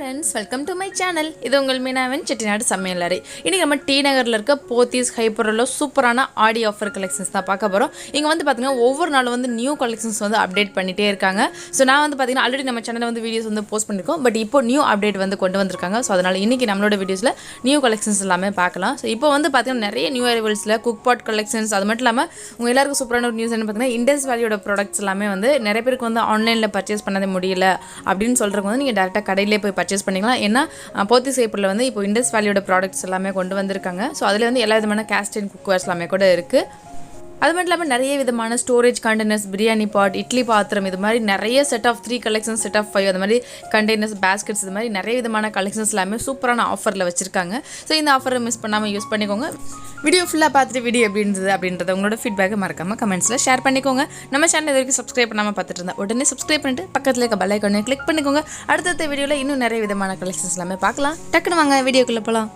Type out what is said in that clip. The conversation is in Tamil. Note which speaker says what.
Speaker 1: friends, welcome to my channel. This is my Chettinad Samayalarai. Ini நம்ம டி நகர்ல இருக்க Pothys ஹைப்பர்ல சூப்பரான ஆடி ஆஃபர் கலெக்ஷன்ஸ் தான் பார்க்க போறோம். இங்க வந்து பாத்தீங்கன்னா ஒவ்வொரு நாளும் வந்து நியூ கலெக்ஷன்ஸ் வந்து அப்டேட் பண்ணிட்டே இருக்காங்க. சோ நான் வந்து பாத்தீங்கன்னா ஆல்ரெடி நம்ம சேனல்ல வந்து வீடியோஸ் வந்து போஸ்ட் பண்ணிருக்கோம். பட் இப்போ நியூ அப்டேட் வந்து கொண்டு வந்திருக்காங்க. சோ அதனால இன்னைக்கு நம்மளோட வீடியோஸ்ல நியூ கலெக்ஷன்ஸ் எல்லாமே பார்க்கலாம். சோ இப்போ வந்து பாத்தீங்கன்னா நிறைய நியூ அரைவல்ஸ்ல குக் பாட் கலெக்ஷன்ஸ் அது மட்டும் இல்லாம உங்க எல்லாருக்கும் சூப்பரான ஒரு நியூஸ் என்ன பாத்தீங்கன்னா இண்டஸ் வேல்யூட ப்ராடக்ட்ஸ் எல்லாமே வந்து நிறைய பேருக்கு வந்து ஆன்லைன்ல பர்ச்சேஸ் பண்ணவே முடியல அப்படினு சொல்றவங்க வந்து நீங்க டைரக்டா கடையிலே போய் பர்ச்சேஸ் பண்ணிக்கலாம். ஏன்னா Pothys ஹைப்பர்ல வந்து இப்போ இண்டஸ் வேல்யூட ப்ராடக்ட்ஸ் எல்லாமே கொண்டு வந்திருக்காங்க. ஸோ அதில் வந்து எல்லா விதமான கேஸ்ட் அண்ட் குக்வேர்ஸ் எல்லாமே கூட இருக்குது. அது மட்டும் இல்லாமல் நிறைய விதமான storage containers, biryani pot, idli பாத்திரம், இது மாதிரி நிறைய set of 3 collections, set of 5 அது மாதிரி கண்டெய்னர்ஸ், பேஸ்கெட்ஸ், இது மாதிரி நிறைய விதமான கலெக்ஷன்ஸ் எல்லாமே சூப்பரான ஆஃபரில் வச்சுருக்காங்க. ஸோ இந்த ஆஃபரை மிஸ் பண்ணாமல் யூஸ் பண்ணிக்கோங்க. வீடியோ ஃபுல்லாக பார்த்துட்டு வீடியோ எப்படி இருந்தது அப்படின்றத உங்களோட ஃபீட்பேக்கை மறக்காமல் கமெண்ட்ஸில் ஷேர் பண்ணிக்கோங்க. நம்ம சேனல் இது வரைக்கும் சப்ஸ்கிரைப் பண்ணாமல் பார்த்துட்டு இருந்தால் உடனே சப்ஸ்கிரைப் பண்ணிட்டு பக்கத்தில் இருக்க பெல் ஐகானை கிளிக் பண்ணிக்கோங்க. அடுத்தடுத்த வீடியோவில் இன்னும் நிறைய விதமான கலெக்ஷன்ஸ் எல்லாமே பார்க்கலாம். டக்குன்னு வாங்க வீடியோக்குள்ளே போகலாம்.